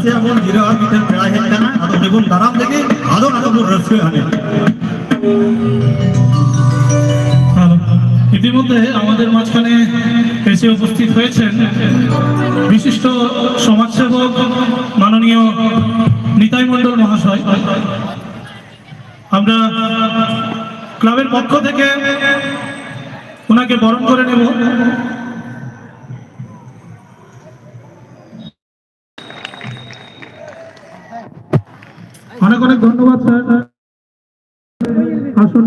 से अमोल गिरा मीटर प्राय है ना अदो निबुन दाराम देके अदो अदो रस्से आने ইতিমধ্যে আমাদের মাঝখানে এসে উপস্থিত হয়েছেন বিশিষ্ট সমাজসেবক মাননীয় নিতাই মণ্ডল মহাশয়। আমরা ক্লাবের পক্ষ থেকে ওনাকে বরণ করে নেব। অনেক অনেক ধন্যবাদ স্যার। আসুন।